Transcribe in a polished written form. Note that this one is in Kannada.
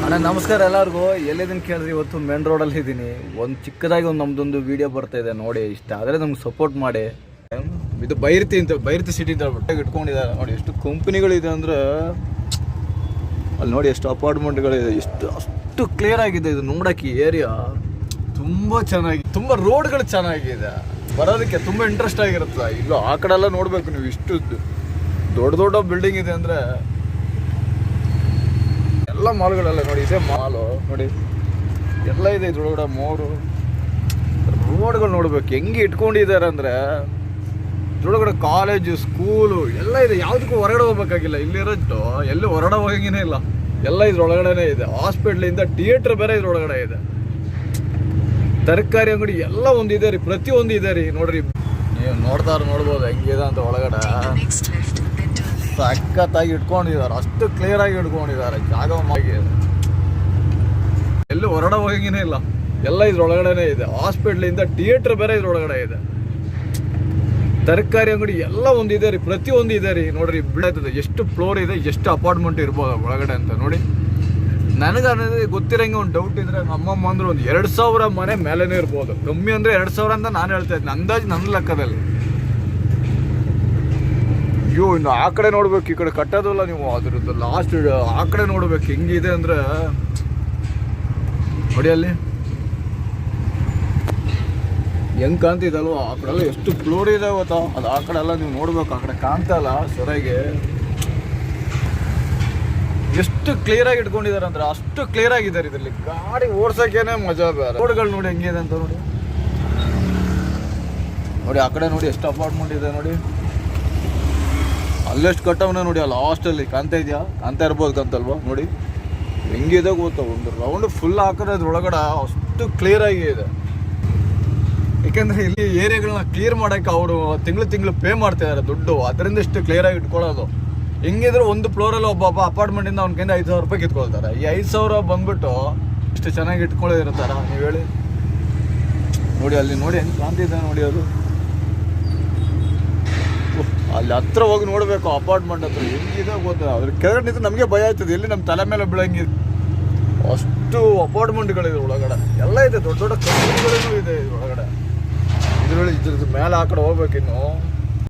ಅಣ್ಣ ನಮಸ್ಕಾರ ಎಲ್ಲರಿಗೂ. ಎಲ್ಲಿದ್ದೀನಿ ಕೇಳಿದ್ರಿ? ಇವತ್ತು ಮೇನ್ ರೋಡಲ್ಲಿ ಇದ್ದೀನಿ. ಒಂದು ಚಿಕ್ಕದಾಗಿ ನಮ್ಮದೊಂದು ವಿಡಿಯೋ ಬರ್ತಾ ಇದೆ ನೋಡಿ. ಇಷ್ಟ ಆದರೆ ನಮ್ಗೆ ಸಪೋರ್ಟ್ ಮಾಡಿ. ಇದು ಬೈರ್ತಿ ಸಿಟಿ ಅಂತ ಬಿಟ್ಟಾಗ ಇಟ್ಕೊಂಡಿದ್ದಾರೆ ನೋಡಿ. ಎಷ್ಟು ಕಂಪ್ನಿಗಳಿದೆ ಅಂದರೆ ಅಲ್ಲಿ ನೋಡಿ, ಎಷ್ಟು ಅಪಾರ್ಟ್ಮೆಂಟ್ಗಳಿದೆ, ಅಷ್ಟು ಕ್ಲಿಯರ್ ಆಗಿದೆ. ಇದು ನೋಡೋಕ್ಕೆ ಏರಿಯಾ ತುಂಬ ಚೆನ್ನಾಗಿ, ತುಂಬ ರೋಡ್ಗಳು ಚೆನ್ನಾಗಿದೆ, ಬರೋದಕ್ಕೆ ತುಂಬ ಇಂಟ್ರೆಸ್ಟ್ ಆಗಿರುತ್ತೆ. ಇಲ್ಲ ಆ ಕಡೆ ಎಲ್ಲ ನೋಡಬೇಕು ನೀವು, ಇಷ್ಟು ದೊಡ್ಡ ದೊಡ್ಡ ಬಿಲ್ಡಿಂಗ್ ಇದೆ ಅಂದರೆ ಎಲ್ಲ ಮಾಲ್ಗಳೆಲ್ಲ ನೋಡಿ. ಇದೇ ಮಾಲು ನೋಡಿ, ಎಲ್ಲ ಇದೆ ಇದ್ರೊಳಗಡೆ. ರೋಡ್ಗಳು ನೋಡ್ಬೇಕು ಹೆಂಗೆ ಇಟ್ಕೊಂಡಿದ್ದಾರೆ ಅಂದರೆ, ಇದ್ರೊಳಗಡೆ ಕಾಲೇಜು, ಸ್ಕೂಲು ಎಲ್ಲ ಇದೆ. ಯಾವುದಕ್ಕೂ ಹೊರಗಡೆ ಹೋಗ್ಬೇಕಾಗಿಲ್ಲ. ಇಲ್ಲಿರೋದು ಎಲ್ಲೂ ಹೊರಗಡೆ ಹೋಗಂಗೇ ಇಲ್ಲ, ಎಲ್ಲ ಇದ್ರೊಳಗಡೆ ಇದೆ. ಹಾಸ್ಪಿಟ್ಲಿಂದ ಥಿಯೇಟ್ರ್ ಬೇರೆ ಇದ್ರೊಳಗಡೆ ಇದೆ. ತರಕಾರಿ ಅಂಗಡಿ ಎಲ್ಲ ಒಂದು ಇದೆ ರೀ, ಪ್ರತಿಯೊಂದು ಇದೆ ರೀ. ನೋಡ್ರಿ, ನೀವು ನೋಡ್ಬೋದು ಹೆಂಗಿದೆ ಅಂತ. ಒಳಗಡೆ ಸಖತ್ತಾಗಿ ಇಟ್ಕೊಂಡಿದ್ದಾರೆ, ಅಷ್ಟು ಕ್ಲಿಯರ್ ಆಗಿ ಇಟ್ಕೊಂಡಿದ್ದಾರೆ. ಜಾಗ ಎಲ್ಲೂ ಹೊರಗಡೆ ಹೋಗಂಗೇ ಇಲ್ಲ, ಎಲ್ಲ ಇದ್ರೊಳಗಡೆ ಇದೆ. ಹಾಸ್ಪಿಟ್ಲಿಂದ ಥಿಯೇಟ್ರ್ ಬೇರೆ ಇದ್ರೊಳಗಡೆ ಇದೆ. ತರಕಾರಿ ಅಂಗಡಿ ಎಲ್ಲ ಒಂದು ಇದೆ ರೀ, ಪ್ರತಿಯೊಂದು ಇದೆ ರೀ. ನೋಡ್ರಿ, ಬಿಡಾಯ್ತದೆ ಎಷ್ಟು ಫ್ಲೋರ್ ಇದೆ, ಎಷ್ಟು ಅಪಾರ್ಟ್ಮೆಂಟ್ ಇರ್ಬೋದು ಒಳಗಡೆ ಅಂತ ನೋಡಿ. ನನಗೆ ಅನ್ನೋದು ಗೊತ್ತಿರಂಗೆ ಒಂದು ಡೌಟ್ ಇದ್ರೆ, ನಮ್ಮಮ್ಮ ಅಂದ್ರೆ ಒಂದು 2000 ಮನೆ ಮೇಲೇನೇ ಇರ್ಬೋದು. ಕಮ್ಮಿ ಅಂದರೆ 2000 ಅಂತ ನಾನು ಹೇಳ್ತಾ ಇದ್ದೀನಿ, ಅಂದಾಜು ನನ್ನ ಲೆಕ್ಕದಲ್ಲಿ. ಅಯ್ಯೋ, ಇನ್ನು ಆ ಕಡೆ ನೋಡ್ಬೇಕು, ಈ ಕಡೆ ಕಟ್ಟೋದಲ್ಲ ನೀವು. ಅದ್ರದ್ದು ಲಾಸ್ಟ್ ಆ ಕಡೆ ನೋಡ್ಬೇಕು ಹೆಂಗಿದೆ ಅಂದರೆ ನೋಡಿ, ಅಲ್ಲಿ ಹೆಂಗೆ ಕಾಣ್ತಿದ್ದಲ್ವ. ಆ ಕಡೆ ಎಲ್ಲ ಎಷ್ಟು ಫ್ಲೋರ್ ಇದೆ ಗೊತ್ತಾ. ಅದು ಆ ಕಡೆ ಎಲ್ಲ ನೀವು ನೋಡ್ಬೇಕು, ಆ ಕಡೆ ಕಾಣ್ತಾ ಇಲ್ಲ ಸರಿಯಾಗಿ. ಎಷ್ಟು ಕ್ಲಿಯರ್ ಆಗಿ ಇಟ್ಕೊಂಡಿದ್ದಾರೆ ಅಂದ್ರೆ ಅಷ್ಟು ಕ್ಲಿಯರ್ ಆಗಿದ್ದಾರೆ. ಇದರಲ್ಲಿ ಗಾಡಿ ಓಡ್ಸೋಕ್ಕೇನೆ ಮಜಾ ಬೇರೆ. ರೋಡ್ಗಳು ನೋಡಿ ಹೆಂಗಿದೆ ಅಂತ ನೋಡಿ. ನೋಡಿ ಆ ಕಡೆ ನೋಡಿ, ಎಷ್ಟು ಅಪಾರ್ಟ್ಮೆಂಟ್ ಇದೆ ನೋಡಿ. ಅಲ್ಲೆಷ್ಟು ಕಟ್ಟವನ ನೋಡಿ, ಅಲ್ಲಿ ಲಾಸ್ಟಲ್ಲಿ ಕಾಣ್ತಾ ಇದೆಯಾ? ಕಾಣ್ತಾ ಇರ್ಬೋದು, ಕಾಣ್ತಲ್ವಾ ನೋಡಿ ಹೆಂಗಿದೆ ಗೊತ್ತಾ. ಒಂದು ರೌಂಡ್ ಫುಲ್ ಹಾಕಿದ್ರೆ ಅದ್ರೊಳಗಡೆ ಅಷ್ಟು ಕ್ಲಿಯರ್ ಆಗಿ ಇದೆ. ಯಾಕೆಂದರೆ ಇಲ್ಲಿ ಏರಿಯಾಗಳನ್ನ ಕ್ಲಿಯರ್ ಮಾಡೋಕ್ಕೆ ಅವರು ತಿಂಗಳು ಪೇ ಮಾಡ್ತಿದ್ದಾರೆ ದುಡ್ಡು. ಅದರಿಂದ ಇಷ್ಟು ಕ್ಲಿಯರಾಗಿ ಇಟ್ಕೊಳ್ಳೋದು. ಹೆಂಗಿದ್ರು ಒಂದು ಫ್ಲೋರಲ್ಲಿ ಒಬ್ಬ ಅಪಾರ್ಟ್ಮೆಂಟಿಂದ ಅವ್ನ ಕೈಯಿಂದ 5000 ರೂಪಾಯಿ ಕಿತ್ಕೊಳ್ತಾರೆ. ಈ 5000 ಬಂದ್ಬಿಟ್ಟು ಇಷ್ಟು ಚೆನ್ನಾಗಿ ಇಟ್ಕೊಳ್ಳೋದಿರ್ತಾರ ನೀವು ಹೇಳಿ. ನೋಡಿ ಅಲ್ಲಿ ನೋಡಿ ಹೆಂಗೆ ಕಾಣ್ತಿದೆ ನೋಡಿ. ಅದು ಅಲ್ಲಿ ಹತ್ರ ಹೋಗಿ ನೋಡಬೇಕು, ಅಪಾರ್ಟ್ಮೆಂಟ್ ಹತ್ರ ಹೆಂಗಿದೆ ಗೊತ್ತಾ. ಅದ್ರ ಕೆಳಗಡೆ ನಿಂತು ನಮಗೆ ಭಯ ಆಯ್ತದೆ, ಎಲ್ಲಿ ನಮ್ಮ ತಲೆ ಮೇಲೆ ಬೀಳಂಗಿದೆ. ಅಷ್ಟು ಅಪಾರ್ಟ್ಮೆಂಟ್ಗಳಿದೆ ಒಳಗಡೆ, ಎಲ್ಲ ಇದೆ. ದೊಡ್ಡ ದೊಡ್ಡ ಕಂಪನಿಗಳೂ ಇದೆ ಒಳಗಡೆ. ಇದ್ರೊಳಗೆ ಇದ್ರದ್ದು ಮೇಲೆ ಆ ಕಡೆ ಹೋಗ್ಬೇಕಿನ್ನು.